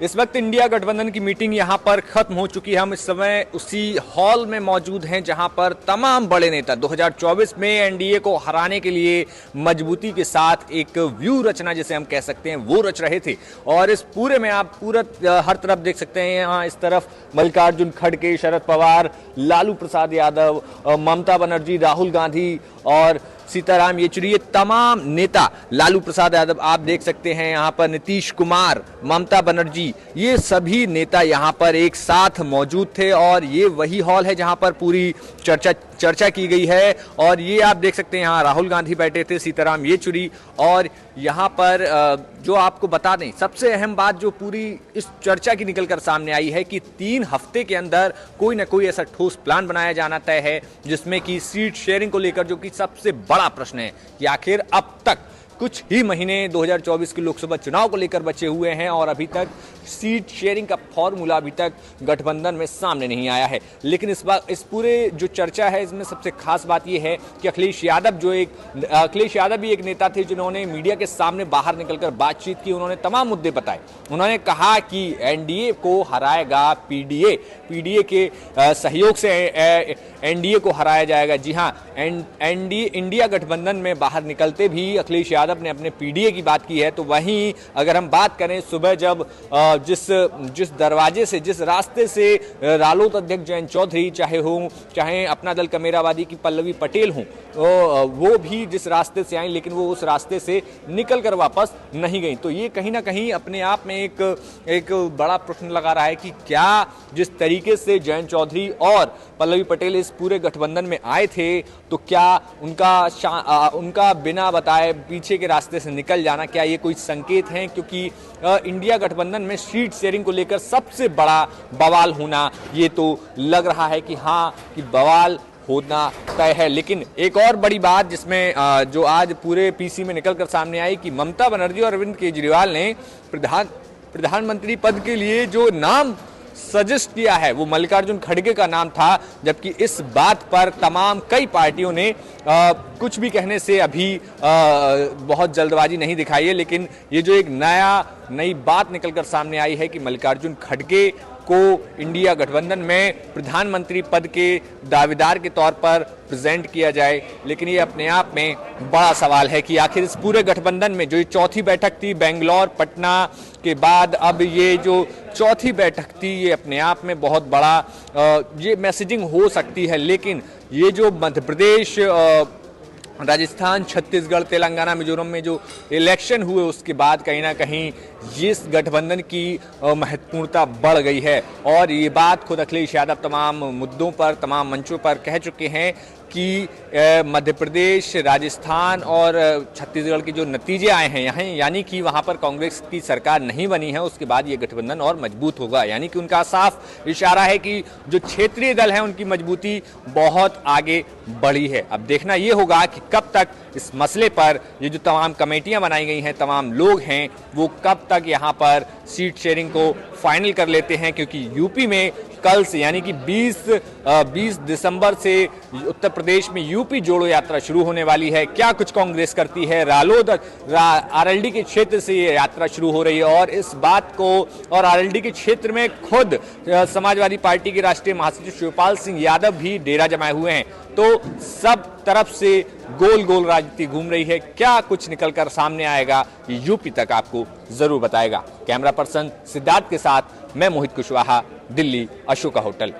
इस वक्त इंडिया गठबंधन की मीटिंग यहां पर खत्म हो चुकी है। हम इस समय उसी हॉल में मौजूद हैं जहां पर तमाम बड़े नेता 2024 में एनडीए को हराने के लिए मजबूती के साथ एक व्यू रचना जिसे हम कह सकते हैं वो रच रहे थे। और इस पूरे में आप पूरा हर तरफ देख सकते हैं। यहाँ इस तरफ मल्लिकार्जुन खड़गे, शरद पवार, लालू प्रसाद यादव, ममता बनर्जी, राहुल गांधी और सीताराम येचुरी, ये तमाम नेता, लालू प्रसाद यादव आप देख सकते हैं यहाँ पर, नीतीश कुमार, ममता बनर्जी, ये सभी नेता यहाँ पर एक साथ मौजूद थे। और ये वही हॉल है जहाँ पर पूरी चर्चा की गई है। और ये आप देख सकते हैं यहाँ राहुल गांधी बैठे थे, सीताराम येचुरी। और यहाँ पर जो आपको बता दें, सबसे अहम बात जो पूरी इस चर्चा की निकल कर सामने आई है कि 3 हफ्ते के अंदर कोई ना कोई ऐसा ठोस प्लान बनाया जाना तय है जिसमें कि सीट शेयरिंग को लेकर, जो कि सबसे बड़ा प्रश्न है कि आखिर अब तक कुछ ही महीने 2024 के लोकसभा चुनाव को लेकर बचे हुए हैं और अभी तक सीट शेयरिंग का फॉर्मूला अभी तक गठबंधन में सामने नहीं आया है। लेकिन इस पूरे जो चर्चा है इसमें सबसे खास बात यह है कि अखिलेश यादव भी एक नेता थे जिन्होंने मीडिया के सामने बाहर निकलकर बातचीत की। उन्होंने तमाम मुद्दे बताए। उन्होंने कहा कि एनडीए को हराएगा पीडीए के सहयोग से एनडीए को हराया जाएगा। जी हाँ, इंडिया गठबंधन में बाहर निकलते भी अखिलेश यादव ने अपने पीडीए की बात की है। तो वहीं अगर हम बात करें, सुबह जब जिस दरवाजे से, जिस रास्ते से रालोद अध्यक्ष जयंत चौधरी चाहे अपना दल कमेरावादी की पल्लवी पटेल हों, वो भी जिस रास्ते से आई, लेकिन वो उस रास्ते से निकल कर वापस नहीं गई। तो ये कहीं ना कहीं अपने आप में एक बड़ा प्रश्न लगा रहा है कि क्या जिस तरीके से जयंत चौधरी और पल्लवी पटेल इस पूरे गठबंधन में आए थे, तो क्या उनका बिना बताए पीछे के रास्ते से निकल जाना, क्या ये कोई संकेत है? क्योंकि इंडिया गठबंधन में सीट शेयरिंग को लेकर सबसे बड़ा बवाल होना ये तो लग रहा है कि हाँ, कि बवाल होना तय है। लेकिन एक और बड़ी बात जिसमें जो आज पूरे पीसी में निकल कर सामने आई कि ममता बनर्जी और अरविंद केजरीवाल ने प्रधानमंत्री पद के लिए जो नाम सजेस्ट किया है वो मल्लिकार्जुन खड़गे का नाम था। जबकि इस बात पर कई पार्टियों ने कुछ भी कहने से अभी बहुत जल्दबाजी नहीं दिखाई है। लेकिन ये जो एक नई बात निकलकर सामने आई है कि मल्लिकार्जुन खड़गे को इंडिया गठबंधन में प्रधानमंत्री पद के दावेदार के तौर पर प्रेजेंट किया जाए। लेकिन ये अपने आप में बड़ा सवाल है कि आखिर इस पूरे गठबंधन में जो ये चौथी बैठक थी, बेंगलोर पटना के बाद अब ये जो चौथी बैठक थी, ये अपने आप में बहुत बड़ा ये मैसेजिंग हो सकती है। लेकिन ये जो मध्य प्रदेश, राजस्थान, छत्तीसगढ़, तेलंगाना, मिजोरम में जो इलेक्शन हुए उसके बाद कहीं ना कहीं इस गठबंधन की महत्वपूर्णता बढ़ गई है। और ये बात खुद अखिलेश यादव तमाम मुद्दों पर, तमाम मंचों पर कह चुके हैं कि मध्य प्रदेश, राजस्थान और छत्तीसगढ़ के जो नतीजे आए हैं यहाँ, यानी कि वहाँ पर कांग्रेस की सरकार नहीं बनी है, उसके बाद ये गठबंधन और मजबूत होगा। यानी कि उनका साफ इशारा है कि जो क्षेत्रीय दल है उनकी मजबूती बहुत आगे बढ़ी है। अब देखना ये होगा कि कब तक इस मसले पर ये जो तमाम कमेटियां बनाई गई हैं, तमाम लोग हैं, वो कब तक यहाँ पर सीट शेयरिंग को फाइनल कर लेते हैं। क्योंकि यूपी में कल से यानी कि 20 दिसंबर से उत्तर प्रदेश में यूपी जोड़ो यात्रा शुरू होने वाली है। क्या कुछ कांग्रेस करती है? रालोद आरएलडी के क्षेत्र से ये यात्रा शुरू हो रही है और इस बात को, और आरएलडी के क्षेत्र में खुद समाजवादी पार्टी के राष्ट्रीय महासचिव शिवपाल सिंह यादव भी डेरा जमाए हुए हैं। तो सब तरफ से गोल गोल राजनीति घूम रही है। क्या कुछ निकलकर सामने आएगा ये यूपी तक आपको जरूर बताएगा। कैमरा पर्सन सिद्धार्थ के साथ मैं मोहित कुशवाहा, दिल्ली, अशोका होटल।